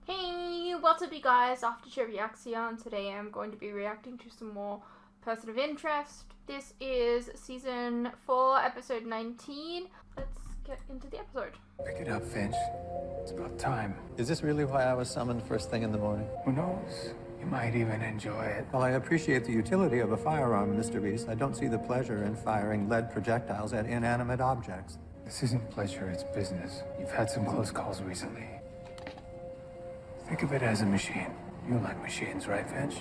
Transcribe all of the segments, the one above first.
Hey, what's up you guys? After Reaction. Today I'm going to be reacting to some more Person of Interest. This is season 4, episode 19. Let's get into the episode. Pick it up, Finch. It's about time. Is this really why I was summoned first thing in the morning? Who knows? You might even enjoy it. While I appreciate the utility of a firearm, Mr. Reese, I don't see the pleasure in firing lead projectiles at inanimate objects. This isn't pleasure, it's business. You've had some close calls recently. Think of it as a machine. You like machines, right, Finch?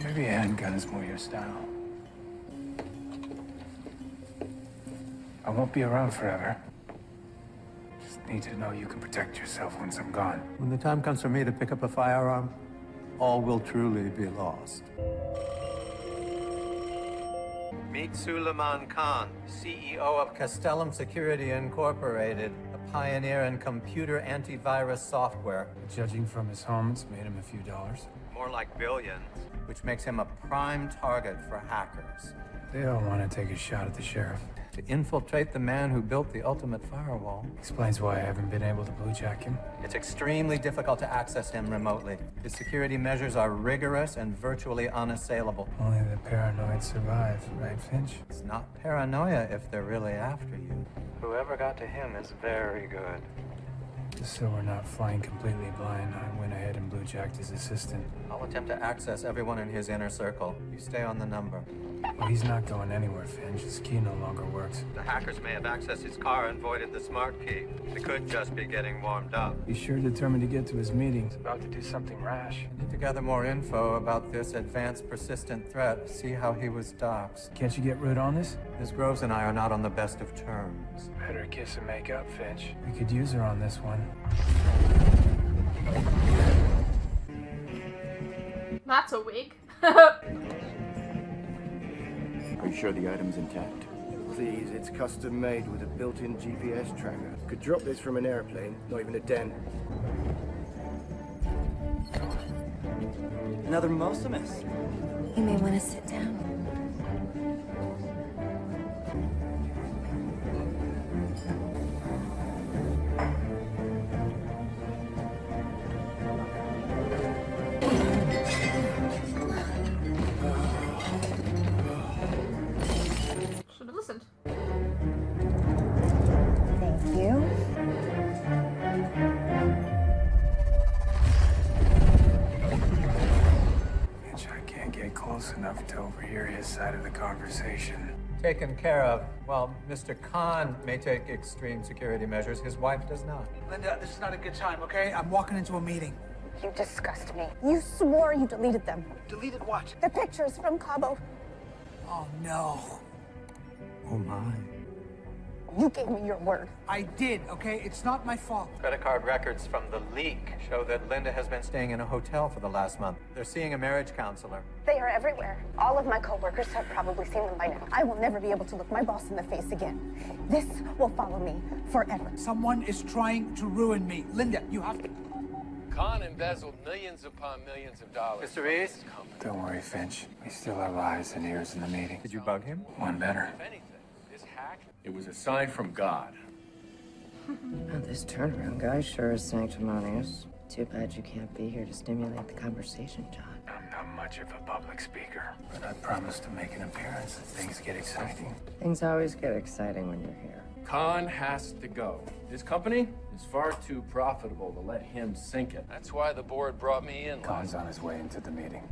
Maybe a handgun is more your style. I won't be around forever. Just need to know you can protect yourself once I'm gone. When the time comes for me to pick up a firearm, all will truly be lost. Meet Suleiman Khan, CEO of Castellum Security Incorporated, a pioneer in computer antivirus software. Judging from his home, it's made him a few dollars. More like billions, which makes him a prime target for hackers. They all want to take a shot at the sheriff. To infiltrate the man who built the ultimate firewall. Explains why I haven't been able to bluejack him. It's extremely difficult to access him remotely. His security measures are rigorous and virtually unassailable. Only the paranoid survive, right, Finch? It's not paranoia if they're really after you. Whoever got to him is very good. Just so we're not flying completely blind, I went ahead and bluejacked his assistant. I'll attempt to access everyone in his inner circle. You stay on the number. Well, he's not going anywhere, Finch. His key no longer works. The hackers may have accessed his car and voided the smart key. They could just be getting warmed up. He's sure determined to get to his meeting. He's about to do something rash. I need to gather more info about this advanced persistent threat. See how he was doxxed. Can't you get rid on this? Miss Groves and I are not on the best of terms. Better kiss and make up, Finch. We could use her on this one. That's a wig. Are you sure the item's intact? Please, it's custom made with a built-in GPS tracker. Could drop this from an airplane, not even a dent. Another Mosimus. You may want to sit down. Should have listened. Thank you. Finch, I can't get close enough to overhear his side of the conversation. Taken care of. While Mr. Khan may take extreme security measures, his wife does not. Linda, this is not a good time, okay? I'm walking into a meeting. You disgust me. You swore you deleted them. Deleted what? The pictures from Cabo. Oh, no. Oh my. You gave me your word. I did, okay? It's not my fault. Credit card records from the leak show that Linda has been staying in a hotel for the last month. They're seeing a marriage counselor. They are everywhere. All of my coworkers have probably seen them by now. I will never be able to look my boss in the face again. This will follow me forever. Someone is trying to ruin me. Linda, you have to... Khan embezzled millions upon millions of dollars. Mr. Reese? Don't worry, Finch. We still have eyes and ears in the meeting. Did you bug him? One better. If anything, this hack, it was a sign from God. Oh, this turnaround guy sure is sanctimonious. Too bad you can't be here to stimulate the conversation, John. I'm not much of a public speaker, but I promise to make an appearance if things get exciting. Things always get exciting when you're here. Khan has to go. This company is far too profitable to let him sink it. That's why the board brought me in. Khan's on his way into the meeting.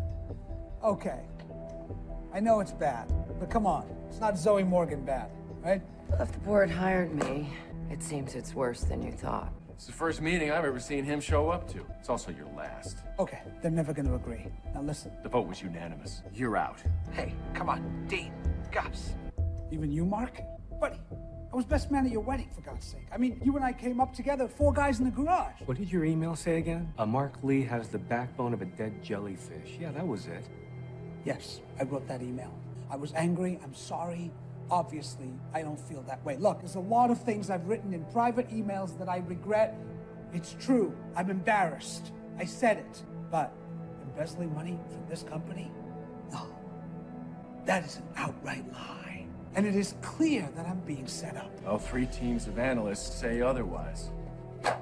Okay. I know it's bad, but come on. It's not Zoe Morgan bad, right? Well, if the board hired me, it seems it's worse than you thought. It's the first meeting I've ever seen him show up to. It's also your last. Okay, they're never going to agree. Now listen. The vote was unanimous. You're out. Hey, come on. Dean, Gus. Even you, Mark? Buddy, I was best man at your wedding, for God's sake. I mean, you and I came up together, 4 guys in the garage. What did your email say again? Mark Lee has the backbone of a dead jellyfish. Yeah, that was it. Yes, I wrote that email. I was angry. I'm sorry. Obviously, I don't feel that way. Look, there's a lot of things I've written in private emails that I regret. It's true. I'm embarrassed. I said it. But embezzling money from this company? No. That is an outright lie. And it is clear that I'm being set up. Well, 3 teams of analysts say otherwise.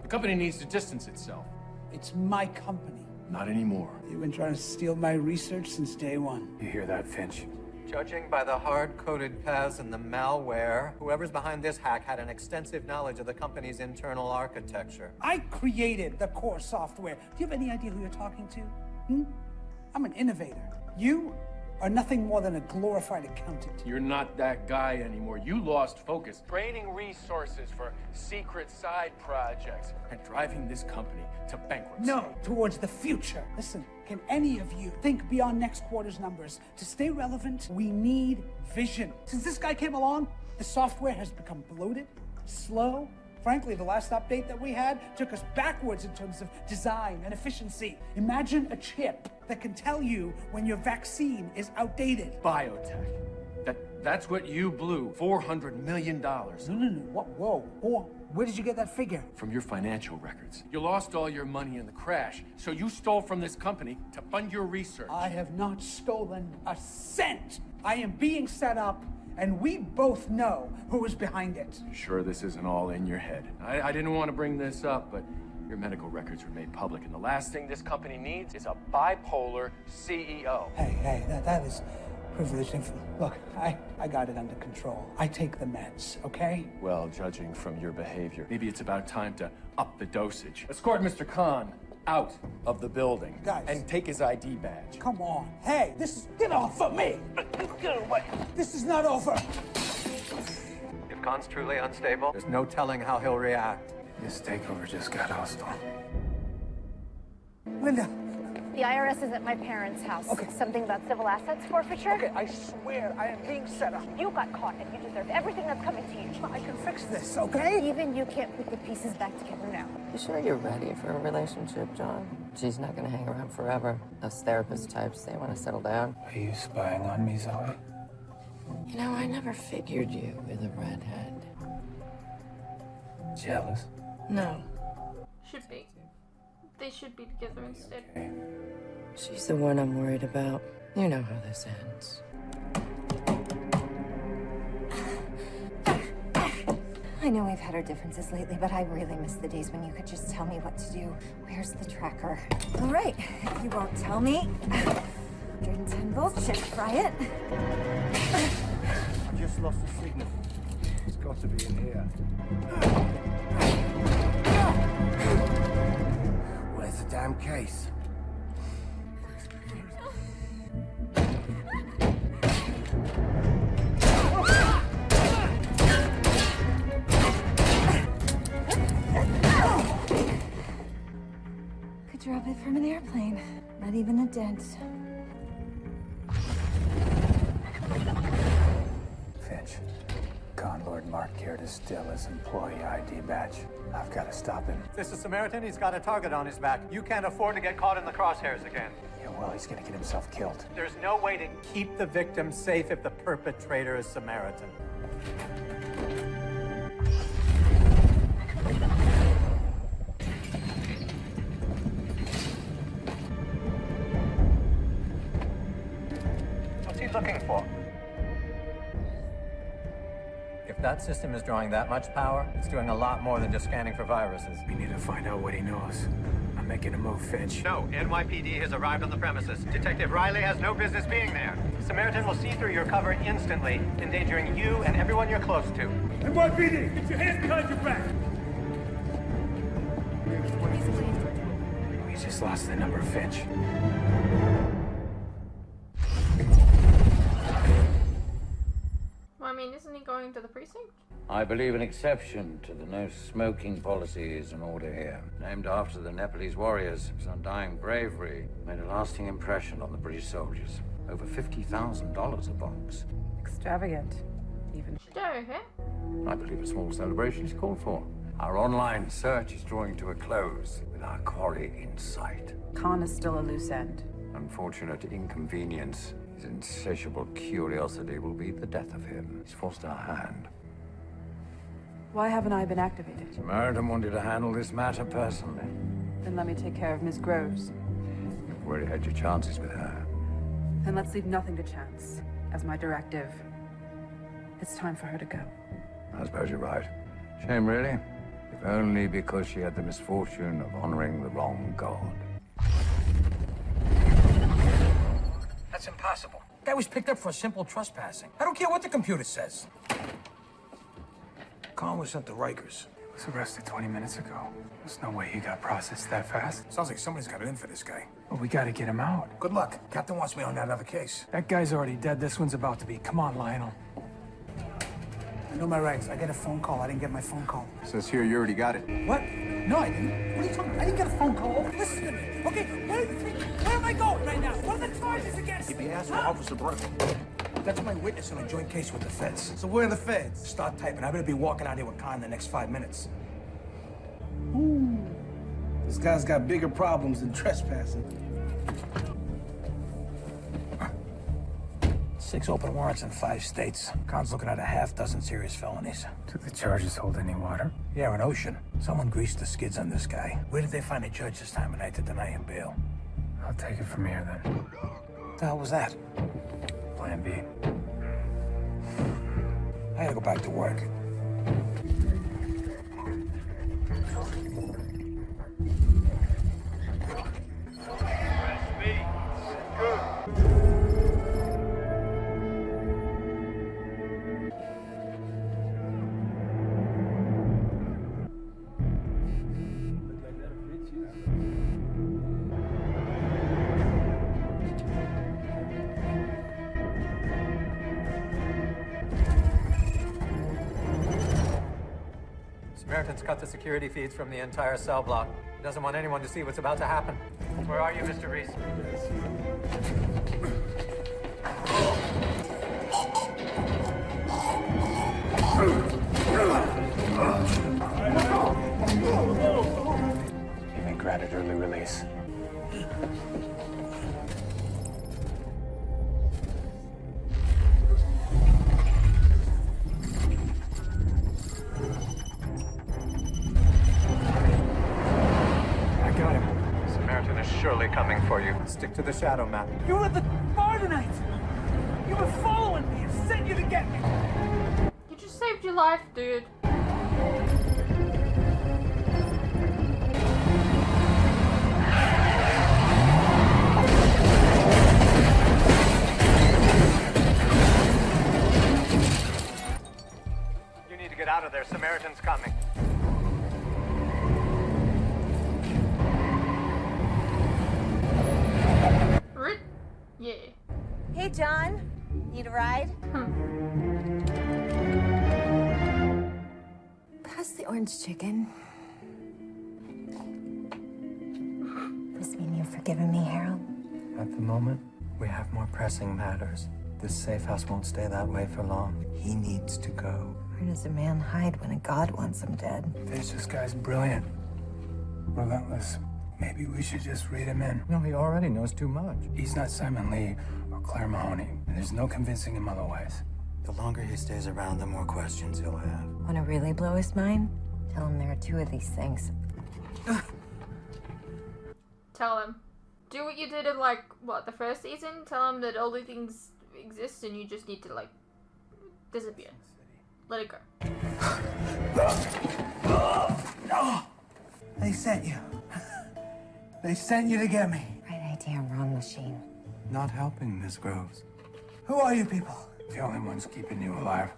The company needs to distance itself. It's my company. Not anymore. You've been trying to steal my research since day one. You hear that, Finch? Judging by the hard-coded paths and the malware, whoever's behind this hack had an extensive knowledge of the company's internal architecture. I created the core software. Do you have any idea who you're talking to? Hmm? I'm an innovator. You are nothing more than a glorified accountant. You're not that guy anymore. You lost focus. Draining resources for secret side projects and driving this company to bankruptcy. No, towards the future. Listen, can any of you think beyond next quarter's numbers? To stay relevant, we need vision. Since this guy came along, the software has become bloated, slow. Frankly, the last update that we had took us backwards in terms of design and efficiency. Imagine a chip that can tell you when your vaccine is outdated. Biotech. That's what you blew. $400 million. No. What? Whoa. Where did you get that figure? From your financial records. You lost all your money in the crash, so you stole from this company to fund your research. I have not stolen a cent. I am being set up, and we both know who is behind it. Sure this isn't all in your head. I didn't want to bring this up, but your medical records were made public, and the last thing this company needs is a bipolar CEO. Hey, that is privileged info. Look, I got it under control. I take the meds, okay? Well, judging from your behavior, maybe it's about time to up the dosage. Escort Mr. Khan out of the building. Guys. And take his ID badge. Come on. Hey, get off of me! Get away! This is not over! If Khan's truly unstable, there's no telling how he'll react. This takeover just got hostile. Linda! The IRS is at my parents' house. Okay. Something about civil assets forfeiture? Okay, I swear I am being set up. You got caught and you deserve everything that's coming to you. I can fix this, okay? Even you can't put the pieces back together now. You sure you're ready for a relationship, John? She's not gonna hang around forever. Those therapist types, they want to settle down. Are you spying on me, Zoe? You know, I never figured you with a redhead. Jealous? No. Should be. They should be together instead. Okay. She's the one I'm worried about. You know how this ends. I know we've had our differences lately, but I really miss the days when you could just tell me what to do. Where's the tracker? All right, if you won't tell me. 110 volts, shift riot. I just lost the signal. It's got to be in here. Where's the damn case? Could drop it from an airplane. Not even a dent. Finch, Conlord Mark here to steal his employee ID badge. I've got to stop him. This is Samaritan. He's got a target on his back. You can't afford to get caught in the crosshairs again. Yeah, well, he's gonna get himself killed. There's no way to keep the victim safe if the perpetrator is Samaritan. What's he looking for? If that system is drawing that much power, it's doing a lot more than just scanning for viruses. We need to find out what he knows. I'm making a move, Finch. No, NYPD has arrived on the premises. Detective Riley has no business being there. Samaritan will see through your cover instantly, endangering you and everyone you're close to. NYPD, get your hands behind your back! We just lost the number, Finch. Well, I mean, isn't he going to the precinct? I believe an exception to the no smoking policy is in order here. Named after the Nepalese warriors whose undying bravery made a lasting impression on the British soldiers. Over $50,000 a box. Extravagant, even. Sure, huh? I believe a small celebration is called for. Our online search is drawing to a close with our quarry in sight. Khan is still a loose end. Unfortunate inconvenience. His insatiable curiosity will be the death of him. He's forced our hand. Why haven't I been activated? Samaritan wanted to handle this matter personally. Then let me take care of Ms. Groves. You've already had your chances with her. Then let's leave nothing to chance. As my directive, it's time for her to go. I suppose you're right. Shame, really. if only because she had the misfortune of honoring the wrong god. That's impossible. Guy was picked up for a simple trespassing. I don't care what the computer says. Khan was sent to Rikers. He was arrested 20 minutes ago. There's no way he got processed that fast. Sounds like somebody's got it in for this guy. Well, we gotta get him out. Good luck. Captain wants me on that other case. That guy's already dead. This one's about to be. Come on, Lionel. I know my rights. I get a phone call. I didn't get my phone call. Says here you already got it. What? No, I didn't. What are you talking about? I didn't get a phone call. Listen to me, okay? Where am I going right now? What are the charges against If me? you ask for Officer Burke, that's my witness in a joint case with the feds. So where are the feds? Start typing. I better be walking out here with Khan in the next 5 minutes. Ooh. This guy's got bigger problems than trespassing. 6 open warrants in 5 states. Khan's looking at a half-dozen serious felonies. Do the charges hold any water? Yeah, an ocean. Someone greased the skids on this guy. Where did they find a judge this time of night to deny him bail? I'll take it from here, then. What the hell was that? Plan B. I gotta go back to work. Samaritan's cut the security feeds from the entire cell block. He doesn't want anyone to see what's about to happen. Where are you, Mr. Reese? He may granted early release. Samaritan is surely coming for you. Stick to the shadow map. You were at the bar tonight. You were following me and sent you to get me. You just saved your life, dude. You need to get out of there. Samaritan's coming. Yeah. Hey, John. Need a ride? Pass the orange chicken. This mean you've forgiven me, Harold? At the moment, we have more pressing matters. This safe house won't stay that way for long. He needs to go. Where does a man hide when a god wants him dead? This guy's brilliant. Relentless. Maybe we should just read him in. No, he already knows too much. He's not Simon Lee or Claire Mahoney, and there's no convincing him otherwise. The longer he stays around, the more questions he'll have. Want to really blow his mind? Tell him there are 2 of these things. Tell him. Do what you did in, like, what, the first season? Tell him that all the things exist and you just need to, like, disappear. Let it go. They sent you. They sent you to get me. Right idea, wrong machine. Not helping, Miss Groves. Who are you people? The only ones keeping you alive.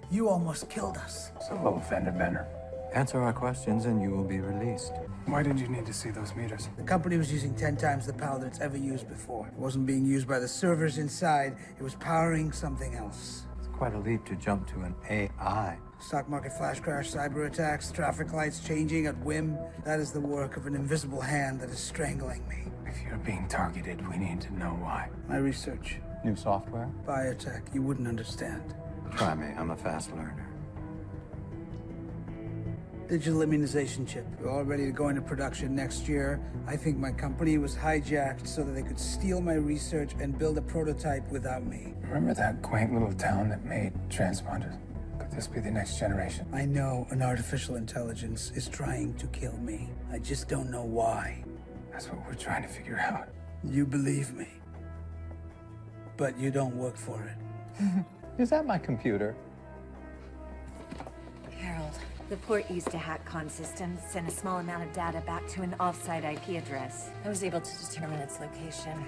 You almost killed us. It's a little fender bender. Answer our questions and you will be released. Why did you need to see those meters? The company was using 10 times the power that it's ever used before. It wasn't being used by the servers inside. It was powering something else. It's quite a leap to jump to an AI. Stock market flash crash, cyber attacks, traffic lights changing at whim. That is the work of an invisible hand that is strangling me. If you're being targeted, we need to know why. My research. New software? Biotech. You wouldn't understand. Try me. I'm a fast learner. Digital immunization chip. We're all ready to go into production next year. I think my company was hijacked so that they could steal my research and build a prototype without me. Remember that quaint little town that made transponders? Could this be the next generation? I know an artificial intelligence is trying to kill me. I just don't know why. That's what we're trying to figure out. You believe me. But you don't work for it. Is that my computer? Harold, The port used to hack con systems, send a small amount of data back to an offsite IP address. I was able to determine its location.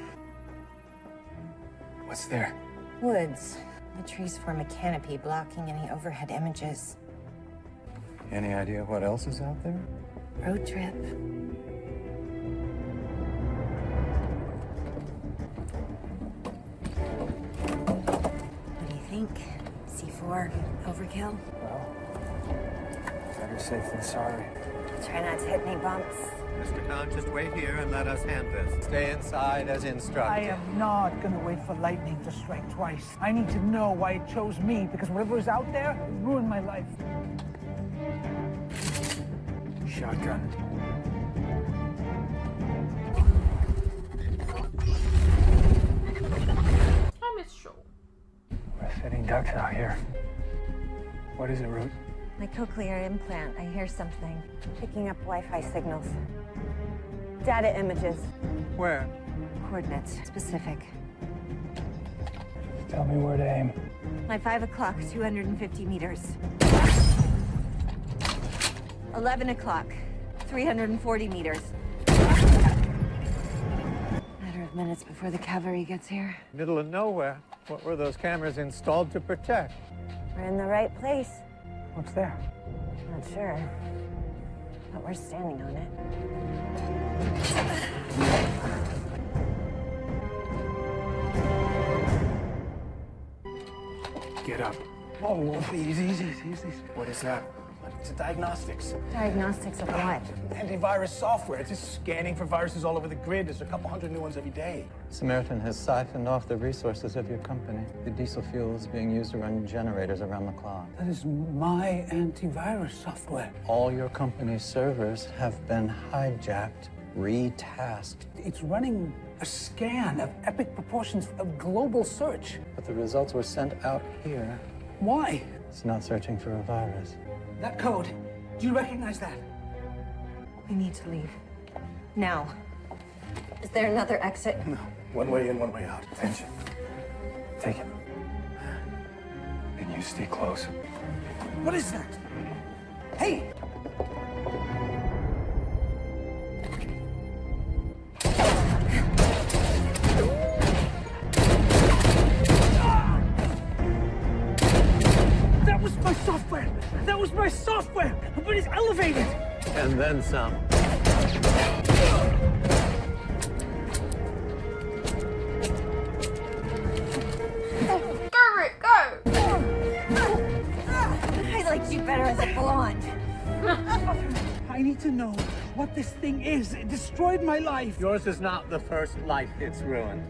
What's there? Woods. The trees form a canopy blocking any overhead images. Any idea what else is out there? Road trip. What do you think? C4, overkill? Well, better safe than sorry. Try not to hit any bumps. Mr. Khan, just wait here and let us hand this. Stay inside as instructed. I am not gonna wait for lightning to strike twice. I need to know why it chose me, because whatever is out there ruined my life. Shotgun. I miss Shaw. We're fitting ducks out here. What is it, Root? My cochlear implant. I hear something. Picking up Wi-Fi signals. Data images. Where? Coordinates. Specific. Tell me where to aim. My 5 o'clock, 250 meters. 11 o'clock, 340 meters. Matter of minutes before the cavalry gets here. Middle of nowhere. What were those cameras installed to protect? We're in the right place. What's there? Not sure, but we're standing on it. Get up. Whoa, easy. What is that? It's diagnostics. Diagnostics of what? Antivirus software. It's just scanning for viruses all over the grid. There's a couple hundred new ones every day. Samaritan has siphoned off the resources of your company. The diesel fuel is being used to run generators around the clock. That is my antivirus software. All your company's servers have been hijacked, retasked. It's running a scan of epic proportions of global search. But the results were sent out here. Why? It's not searching for a virus. That code, do you recognize that? We need to leave. Now. Is there another exit? No. One way in, one way out. Attention. Take it. And you stay close. What is that? Hey! That was my software! That was my software! But it's elevated! And then some. Go, Rick, go! I liked you better as a blonde. I need to know what this thing is. It destroyed my life. Yours is not the first life it's ruined.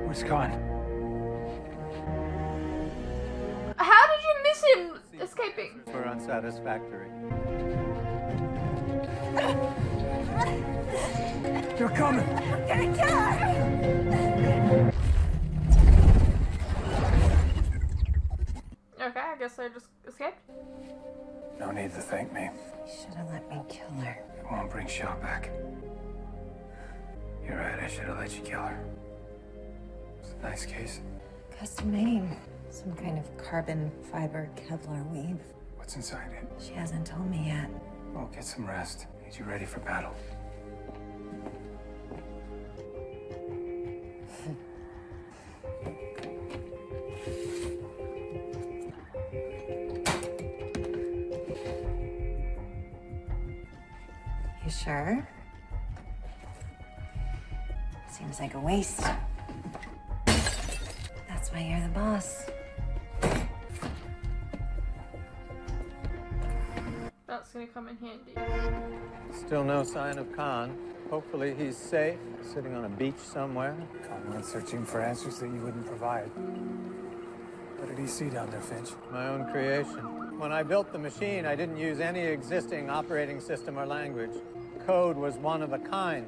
Where's Khan? How did you miss him escaping? Were unsatisfactory. They're coming. I'm gonna kill her! Okay, I guess I just escaped. No need to thank me. You should have let me kill her. It won't bring Shaw back. You're right, I should have let you kill her. It's a nice case. Custom made. Some kind of carbon fiber Kevlar weave. What's inside it? She hasn't told me yet. Well, get some rest. Need you ready for battle. You sure? Seems like a waste. That's why you're the boss. That's gonna come in handy. Still no sign of Khan. Hopefully he's safe, sitting on a beach somewhere. Khan went searching for answers that you wouldn't provide. What did he see down there, Finch? My own creation. When I built the machine, I didn't use any existing operating system or language. Code was one of a kind.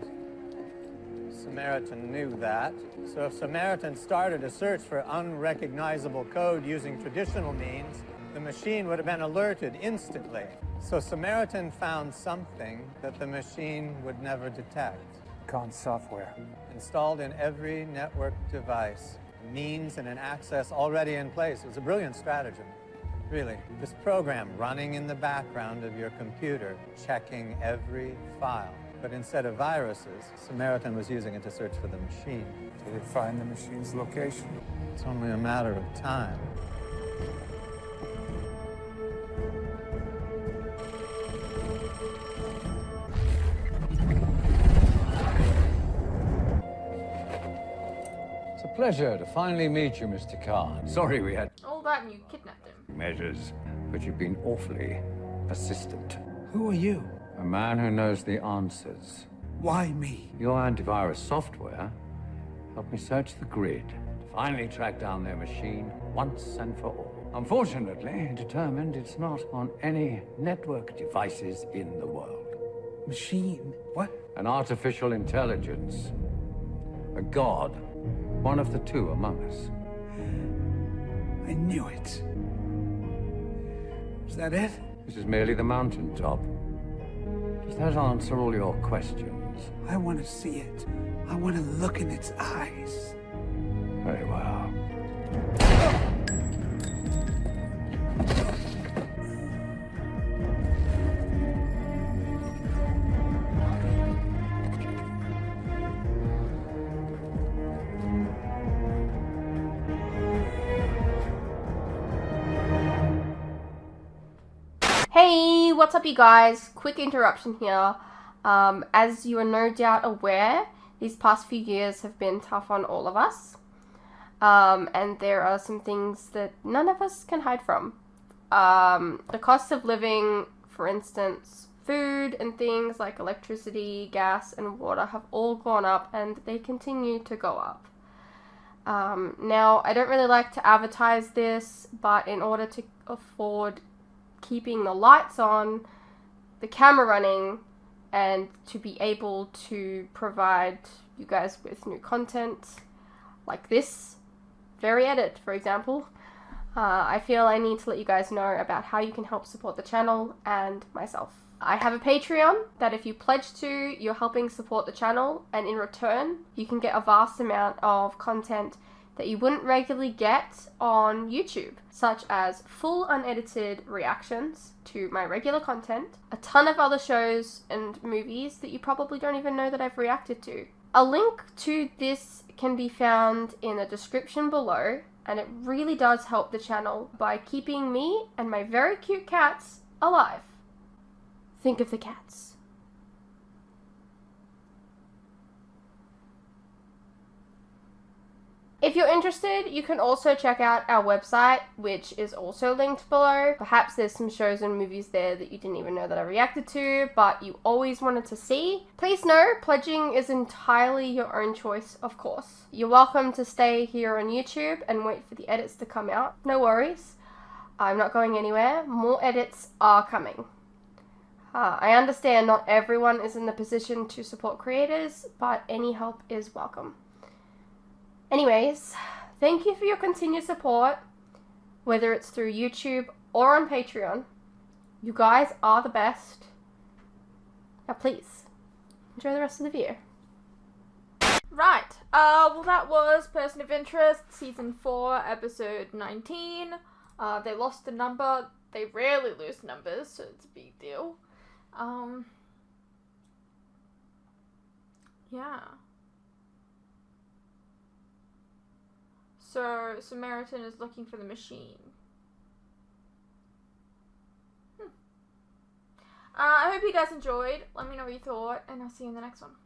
Samaritan knew that. So if Samaritan started a search for unrecognizable code using traditional means, the machine would have been alerted instantly. So Samaritan found something that the machine would never detect. Khan's software. Installed in every network device. means and an access already in place. It was a brilliant stratagem, really. This program running in the background of your computer, checking every file. But instead of viruses, Samaritan was using it to search for the machine. Did it find the machine's location? It's only a matter of time. It's a pleasure to finally meet you, Mr. Khan. Sorry we had All that and you kidnapped him. measures, but you've been awfully persistent. Who are you? A man who knows the answers. Why me? Your antivirus software helped me search the grid to finally track down their machine once and for all. Unfortunately, determined it's not on any network devices in the world. Machine? What? An artificial intelligence. A god. One of the two among us. I knew it. Is that it? This is merely the mountaintop. Does that answer all your questions? I want to see it. I want to look in its eyes. Very well. Hey, what's up you guys? Quick interruption here. As you are no doubt aware, these past few years have been tough on all of us. And there are some things that none of us can hide from. The cost of living, for instance, food and things like electricity, gas, and water have all gone up and they continue to go up. Now, I don't really like to advertise this, but in order to afford keeping the lights on, the camera running, and to be able to provide you guys with new content like this very edit, for example, I feel I need to let you guys know about how you can help support the channel and myself. I have a Patreon that if you pledge to, you're helping support the channel, and in return you can get a vast amount of content that you wouldn't regularly get on YouTube, such as full unedited reactions to my regular content, a ton of other shows and movies that you probably don't even know that I've reacted to. A link to this can be found in the description below, and it really does help the channel by keeping me and my very cute cats alive. Think of the cats. If you're interested, you can also check out our website, which is also linked below. Perhaps there's some shows and movies there that you didn't even know that I reacted to, but you always wanted to see. Please know, pledging is entirely your own choice, of course. You're welcome to stay here on YouTube and wait for the edits to come out. No worries. I'm not going anywhere. More edits are coming. I understand not everyone is in the position to support creators, but any help is welcome. Anyways, thank you for your continued support, whether it's through YouTube or on Patreon. You guys are the best. Now please, enjoy the rest of the video. Right, well that was Person of Interest, Season 4, Episode 19. They lost the number. They rarely lose numbers, so it's a big deal. Yeah. So, Samaritan is looking for the machine. I hope you guys enjoyed. Let me know what you thought, and I'll see you in the next one.